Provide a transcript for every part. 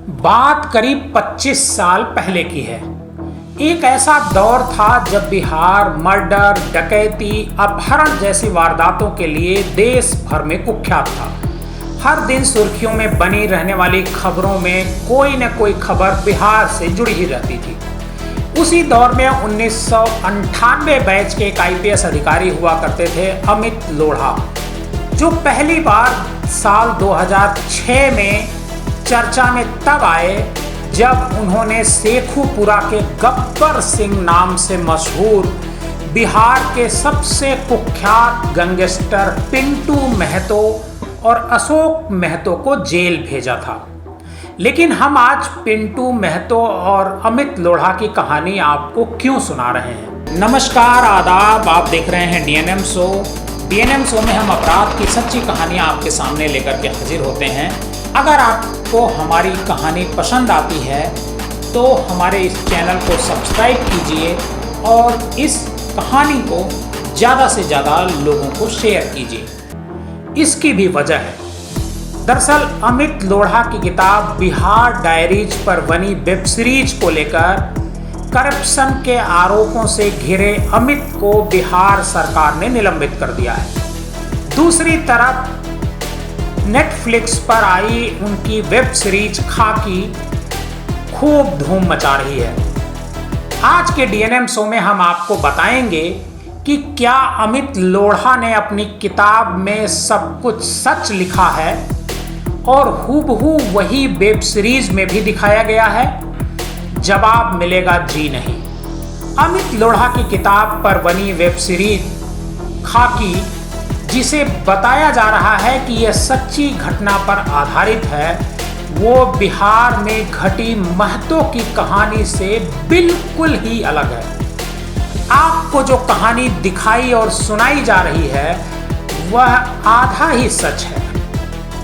बात करीब 25 साल पहले की है। एक ऐसा दौर था जब बिहार मर्डर, डकैती, अपहरण जैसी वारदातों के लिए देश भर में कुख्यात था। हर दिन सुर्खियों में बनी रहने वाली खबरों में कोई न कोई खबर बिहार से जुड़ी ही रहती थी। उसी दौर में 1998 बैच के एक IPS अधिकारी हुआ करते थे, अमित लोढ़ा, जो पहली बार साल 2006 में चर्चा में तब आए जब उन्होंने शेखुपुरा के गब्बर सिंह नाम से मशहूर बिहार के सबसे कुख्यात गैंगस्टर पिंटू महतो और अशोक महतो को जेल भेजा था। लेकिन हम आज पिंटू महतो और अमित लोढ़ा की कहानी आपको क्यों सुना रहे हैं? नमस्कार, आदाब। आप देख रहे हैं DNM शो। DNM शो में हम अपराध की सच्ची कहानियां आपके सामने लेकर के हाजिर होते हैं। अगर आपको हमारी कहानी पसंद आती है तो हमारे इस चैनल को सब्सक्राइब कीजिए और इस कहानी को ज़्यादा से ज़्यादा लोगों को शेयर कीजिए। इसकी भी वजह है। दरअसल अमित लोढ़ा की किताब बिहार डायरीज पर बनी वेब सीरीज को लेकर करप्शन के आरोपों से घिरे अमित को बिहार सरकार ने निलंबित कर दिया है। दूसरी तरफ नेटफ्लिक्स पर आई उनकी वेब सीरीज खाकी खूब धूम मचा रही है। आज के DNM शो में हम आपको बताएंगे कि क्या अमित लोढ़ा ने अपनी किताब में सब कुछ सच लिखा है और हूबहू वही वेब सीरीज में भी दिखाया गया है। जवाब मिलेगा जी नहीं। अमित लोढ़ा की किताब पर बनी वेब सीरीज खाकी, जिसे बताया जा रहा है कि यह सच्ची घटना पर आधारित है, वो बिहार में घटी महतो की कहानी से बिल्कुल ही अलग है। आपको जो कहानी दिखाई और सुनाई जा रही है वह आधा ही सच है।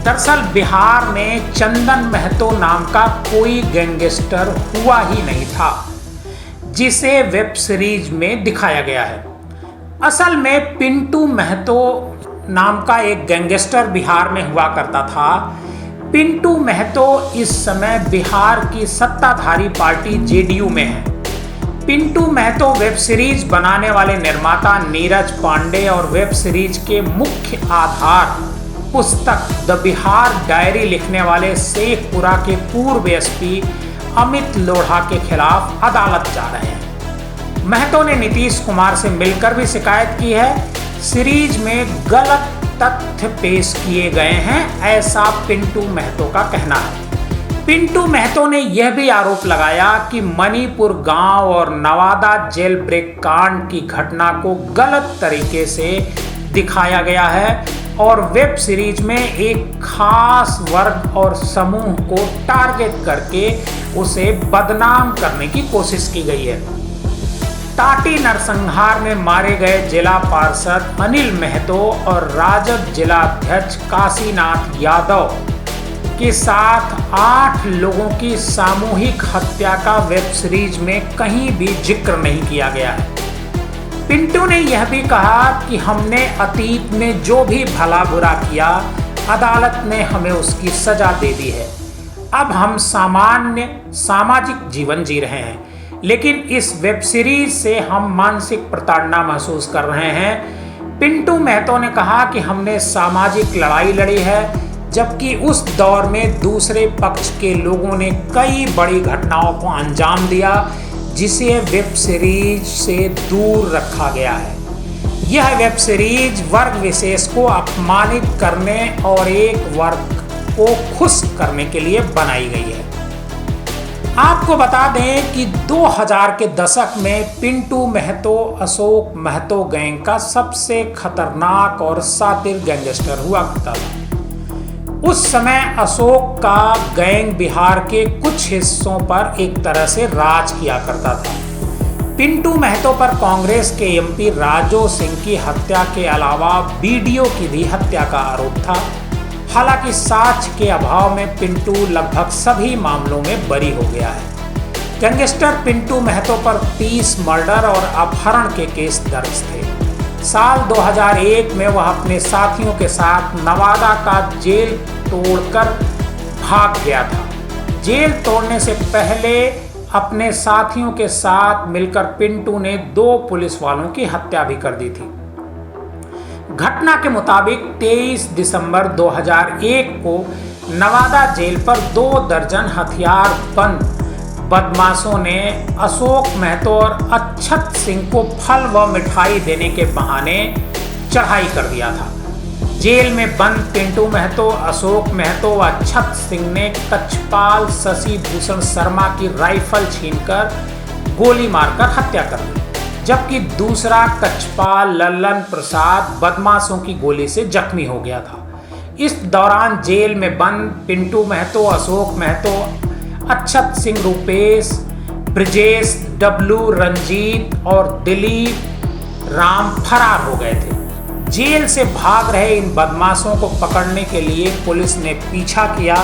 दरअसल बिहार में चंदन महतो नाम का कोई गैंगस्टर हुआ ही नहीं था जिसे वेब सीरीज में दिखाया गया है। असल में पिंटू महतो नाम का एक गैंगस्टर बिहार में हुआ करता था। पिंटू महतो इस समय बिहार की सत्ताधारी पार्टी JDU में है। पिंटू महतो वेब सीरीज बनाने वाले निर्माता नीरज पांडे और वेब सीरीज के मुख्य आधार पुस्तक द बिहार डायरी लिखने वाले शेखपुरा के पूर्व SP अमित लोढ़ा के खिलाफ अदालत जा रहे हैं। महतो ने नीतीश कुमार से मिलकर भी शिकायत की है। सीरीज में गलत तथ्य पेश किए गए हैं, ऐसा पिंटू महतो का कहना है। पिंटू महतो ने यह भी आरोप लगाया कि मणिपुर गांव और नवादा जेल ब्रेक कांड की घटना को गलत तरीके से दिखाया गया है और वेब सीरीज में एक खास वर्ग और समूह को टारगेट करके उसे बदनाम करने की कोशिश की गई है। टाटी नरसंहार में मारे गए जिला पार्षद अनिल महतो और राजद जिला अध्यक्ष काशीनाथ यादव के साथ 8 लोगों की सामूहिक हत्या का वेब सीरीज में कहीं भी जिक्र नहीं किया गया है। पिंटू ने यह भी कहा कि हमने अतीत में जो भी भला बुरा किया, अदालत ने हमें उसकी सजा दे दी है। अब हम सामान्य सामाजिक जीवन जी रहे हैं, लेकिन इस वेब सीरीज से हम मानसिक प्रताड़ना महसूस कर रहे हैं। पिंटू महतो ने कहा कि हमने सामाजिक लड़ाई लड़ी है, जबकि उस दौर में दूसरे पक्ष के लोगों ने कई बड़ी घटनाओं को अंजाम दिया जिसे वेब सीरीज से दूर रखा गया है। यह वेब सीरीज वर्ग विशेष को अपमानित करने और एक वर्ग को खुश करने के लिए बनाई गई है। आपको बता दें कि 2000 के दशक में पिंटू महतो अशोक महतो गैंग का सबसे खतरनाक और शातिर गैंगस्टर हुआ करता था। उस समय अशोक का गैंग बिहार के कुछ हिस्सों पर एक तरह से राज किया करता था। पिंटू महतो पर कांग्रेस के MP राजो सिंह की हत्या के अलावा BDO की भी हत्या का आरोप था। हालांकि साक्ष्य के अभाव में पिंटू लगभग सभी मामलों में बरी हो गया है। गैंगस्टर पिंटू महतो पर 30 मर्डर और अपहरण के केस दर्ज थे। साल 2001 में वह अपने साथियों के साथ नवादा का जेल तोड़कर भाग गया था। जेल तोड़ने से पहले अपने साथियों के साथ मिलकर पिंटू ने 2 पुलिस वालों की हत्या भी कर दी थी। घटना के मुताबिक 23 दिसंबर 2001 को नवादा जेल पर 2 दर्जन हथियारबंद बदमाशों ने अशोक महतो और अच्छत सिंह को फल व मिठाई देने के बहाने चढ़ाई कर दिया था। जेल में बंद पिंटू महतो, अशोक महतो व अच्छत सिंह ने कच्छपाल शशि भूषण शर्मा की राइफल छीनकर गोली मारकर हत्या कर दी, जबकि दूसरा कच्छपाल लल्लन प्रसाद बदमाशों की गोली से जख्मी हो गया था। इस दौरान जेल में बंद पिंटू महतो, अशोक महतो, अच्छत सिंह, रूपेश, ब्रजेश, डब्लू, रंजीत और दिलीप राम फरार हो गए थे। जेल से भाग रहे इन बदमाशों को पकड़ने के लिए पुलिस ने पीछा किया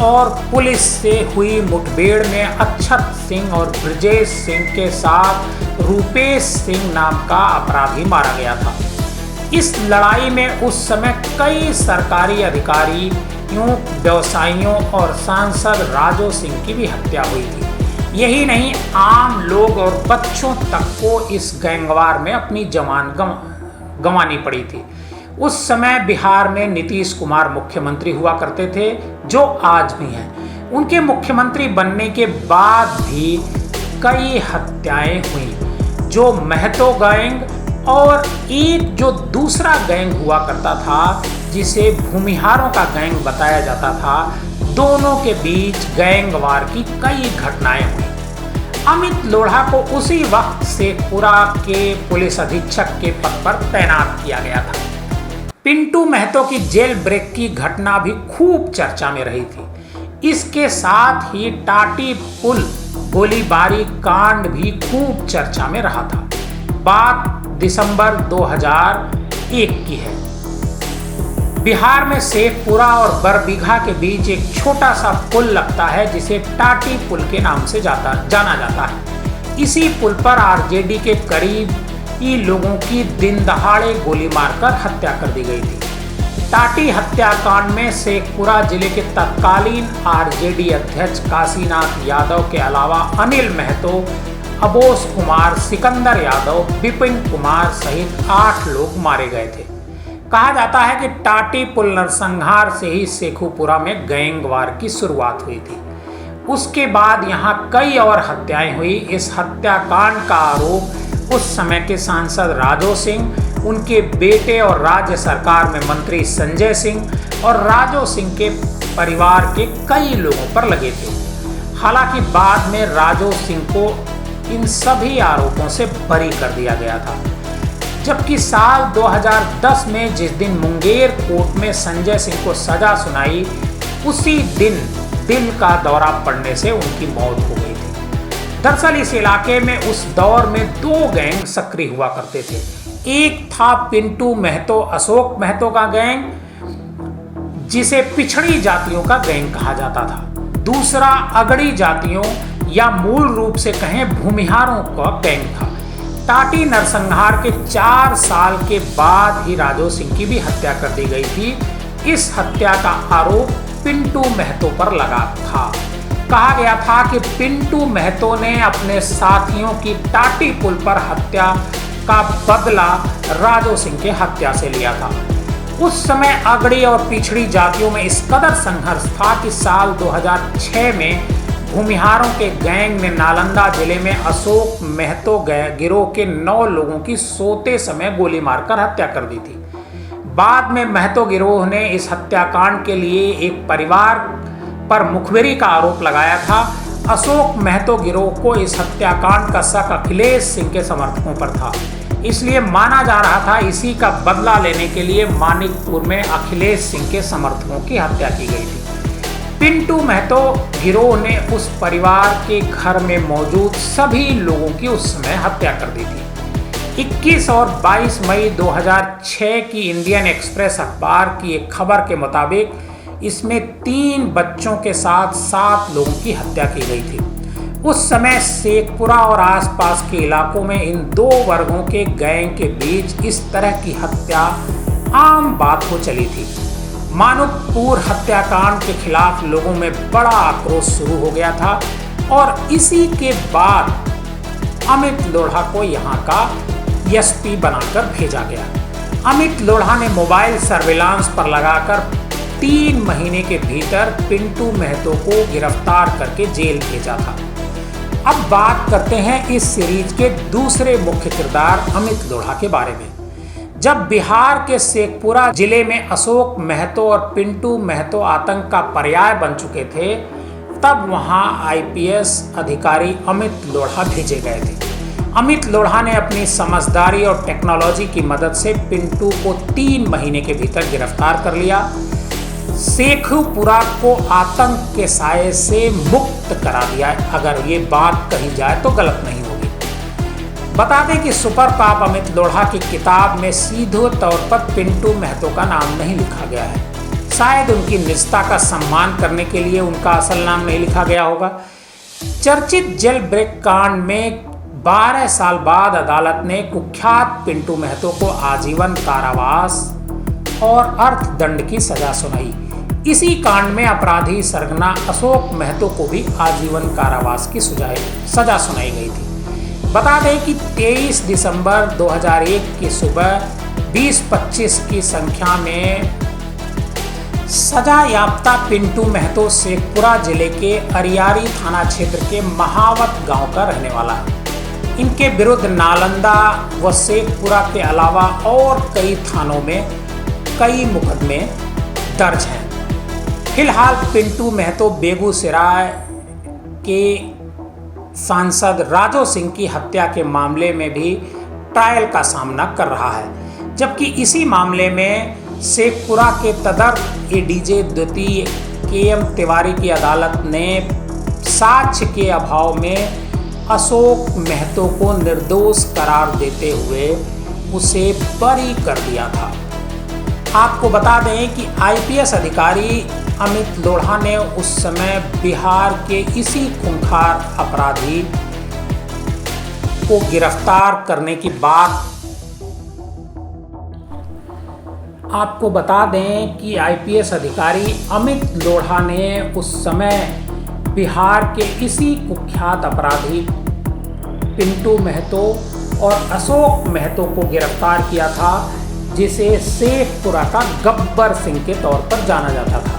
और पुलिस से हुई मुठभेड़ में अच्छत सिंह और ब्रजेश सिंह के साथ रूपेश सिंह नाम का अपराधी मारा गया था। इस लड़ाई में उस समय कई सरकारी अधिकारियों, व्यवसायियों और सांसद राजो सिंह की भी हत्या हुई थी। यही नहीं, आम लोग और बच्चों तक को इस गैंगवार में अपनी जान गंवानी पड़ी थी। उस समय बिहार में नीतीश कुमार मुख्यमंत्री हुआ करते थे, जो आज भी हैं। उनके मुख्यमंत्री बनने के बाद भी कई हत्याएं हुई। जो महतो गैंग और एक जो दूसरा गैंग हुआ करता था, जिसे भूमिहारों का गैंग बताया जाता था, दोनों के बीच गैंगवार की कई घटनाएं हुई। अमित लोढ़ा को उसी वक्त शेखपुरा के पुलिस अधीक्षक के पद पर तैनात किया गया था। पिंटू महतो की जेल ब्रेक की घटना भी खूब चर्चा में रही थी। इसके साथ ही टाटी पुल गोलीबारी कांड भी खूब चर्चा में रहा था। बात दिसंबर 2001 की है। बिहार में शेखपुरा और बरबीघा के बीच एक छोटा सा पुल लगता है, जिसे टाटी पुल के नाम से जाना जाता है। इसी पुल पर आरजेडी के करीबी लोगों की दिन दहाड़े गोली मारकर हत्या कर दी गई थी। टाटी हत्याकांड में शेखपुरा जिले के तत्कालीन आरजेडी अध्यक्ष काशीनाथ यादव के अलावा अनिल महतो, अबोस कुमार, सिकंदर यादव, विपिन कुमार सहित 8 लोग मारे गए थे। कहा जाता है कि टाटी पुल नरसंहार से ही शेखुपुरा में गैंगवार की शुरुआत हुई थी। उसके बाद यहाँ कई और हत्याएं हुई। इस हत्याकांड का आरोप उस समय के सांसद राजो सिंह, उनके बेटे और राज्य सरकार में मंत्री संजय सिंह और राजो सिंह के परिवार के कई लोगों पर लगे थे। हालांकि बाद में राजो सिंह को इन सभी आरोपों से बरी कर दिया गया था, जबकि साल 2010 में जिस दिन मुंगेर कोर्ट में संजय सिंह को सजा सुनाई, उसी दिन दिल का दौरा पड़ने से उनकी मौत हो गई थी। दरअसल इस इलाके में उस दौर में 2 गैंग सक्रिय हुआ करते थे। एक था पिंटू महतो अशोक महतो का गैंग, जिसे पिछड़ी जातियों का गैंग कहा जाता था। दूसरा अगड़ी जातियों या मूल रूप से कहें भूमिहारों का गैंग था। टाटी नरसंहार के 4 साल के बाद ही राजो सिंह की भी हत्या कर दी गई थी। इस हत्या का आरोप पिंटू महतो पर लगा था। कहा गया था कि पिंटू महतो ने अपने साथियों की टाटी पुल पर हत्या का बदला राजो सिंह के हत्या से लिया था। उस समय अगड़ी और पिछड़ी जातियों में इस कदर संघर्ष था कि साल 2006 में भूमिहारों के गैंग ने नालंदा जिले में अशोक महतो गिरोह के 9 लोगों की सोते समय गोली मारकर हत्या कर दी थी। बाद में महतो गिरोह ने इस हत्याकांड के लिए एक परिवार पर मुखबिरी का आरोप लगाया था। अशोक महतो गिरोह को इस हत्याकांड का शक अखिलेश सिंह के समर्थकों पर था, इसलिए माना जा रहा था इसी का बदला लेने के लिए मानिकपुर में अखिलेश सिंह के समर्थकों की हत्या की गई थी। पिंटू महतो गिरोह ने उस परिवार के घर में मौजूद सभी लोगों की उस समय हत्या कर दी थी। 21 और 22 मई 2006 की इंडियन एक्सप्रेस अखबार की एक खबर के मुताबिक इसमें 3 बच्चों के साथ 7 लोगों की हत्या की गई थी। उस समय शेखपुरा और आसपास के इलाकों में इन 2 वर्गों के गैंग के बीच इस तरह की हत्या आम बात हो चली थी। मानुकपुर हत्याकांड के खिलाफ लोगों में बड़ा आक्रोश शुरू हो गया था और इसी के बाद अमित लोढ़ा को यहाँ का एसपी बनाकर भेजा गया। अमित लोढ़ा ने मोबाइल सर्विलांस पर लगाकर 3 महीने के भीतर पिंटू महतो को गिरफ्तार करके जेल भेजा था। अब बात करते हैं इस सीरीज के दूसरे मुख्य किरदार अमित लोढ़ा के बारे में। जब बिहार के शेखपुरा जिले में अशोक महतो और पिंटू महतो आतंक का पर्याय बन चुके थे, तब वहां आईपीएस अधिकारी अमित लोढ़ा भेजे गए थे। अमित लोढ़ा ने अपनी समझदारी और टेक्नोलॉजी की मदद से पिंटू को 3 महीने के भीतर गिरफ्तार कर लिया। शेखपुरा को आतंक के साए से मुक्त करा दिया। अगर ये बात कही जाए तो गलत नहीं होगी। बता दें कि सुपर पाप अमित लोढ़ा की किताब में सीधे तौर पर पिंटू महतो का नाम नहीं लिखा गया है। शायद उनकी निजता का सम्मान करने के लिए उनका असल नाम नहीं लिखा गया होगा। चर्चित जेल ब्रेक कांड में 12 साल बाद अदालत ने कुख्यात पिंटू महतो को आजीवन कारावास और अर्थदंड की सजा सुनाई। इसी कांड में अपराधी सरगना अशोक महतो को भी आजीवन कारावास की सजा सुनाई गई थी। बता दें कि 23 दिसंबर 2001 की सुबह 20-25 की संख्या में सजा याफ्ता पिंटू महतो शेखपुरा जिले के अरियारी थाना क्षेत्र के महावत गांव का रहने वाला है। इनके विरुद्ध नालंदा व शेखपुरा के अलावा और कई थानों में कई मुकदमे दर्ज हैं। फिलहाल पिंटू महतो बेगूसराय के सांसद राजो सिंह की हत्या के मामले में भी ट्रायल का सामना कर रहा है, जबकि इसी मामले में शेखपुरा के तदर्थ एडीजे द्वितीय केएम तिवारी की अदालत ने साक्ष्य के अभाव में अशोक महतो को निर्दोष करार देते हुए उसे बरी कर दिया था। आपको बता दें कि आईपीएस अधिकारी अमित लोढ़ा ने उस समय बिहार के इसी खूंखार अपराधी को गिरफ्तार करने की बात आपको बता दें कि आईपीएस अधिकारी अमित लोढ़ा ने उस समय बिहार के इसी कुख्यात अपराधी पिंटू महतो और अशोक महतो को गिरफ्तार किया था, जिसे शेखपुरा का गब्बर सिंह के तौर पर जाना जाता था।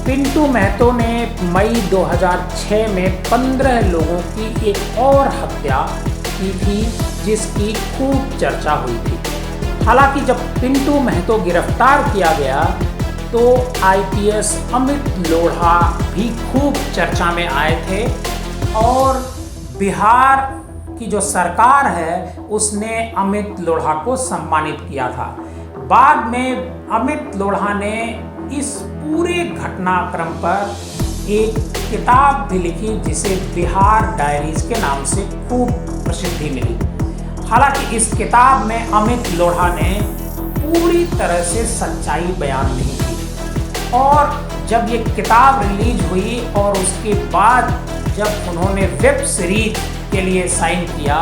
पिंटू महतो ने मई 2006 में 15 लोगों की एक और हत्या की थी, जिसकी खूब चर्चा हुई थी। हालांकि जब पिंटू महतो गिरफ्तार किया गया तो आईपीएस अमित लोढ़ा भी खूब चर्चा में आए थे और बिहार की जो सरकार है उसने अमित लोढ़ा को सम्मानित किया था। बाद में अमित लोढ़ा ने इस पूरे घटनाक्रम पर एक किताब भी लिखी, जिसे बिहार डायरीज के नाम से खूब प्रसिद्धि मिली। हालांकि इस किताब में अमित लोढ़ा ने पूरी तरह से सच्चाई बयान नहीं की और जब ये किताब रिलीज हुई और उसके बाद जब उन्होंने वेब सीरीज के लिए साइन किया,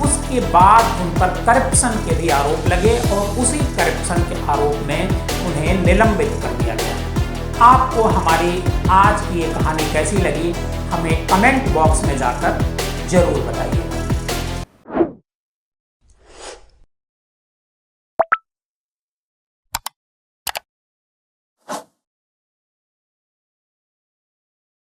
उसके बाद उन पर करप्शन के भी आरोप लगे और उसी करप्शन के आरोप में उन्हें निलंबित कर दिया गया। आपको हमारी आज की ये कहानी कैसी लगी, हमें कमेंट बॉक्स में जाकर जरूर बताइए।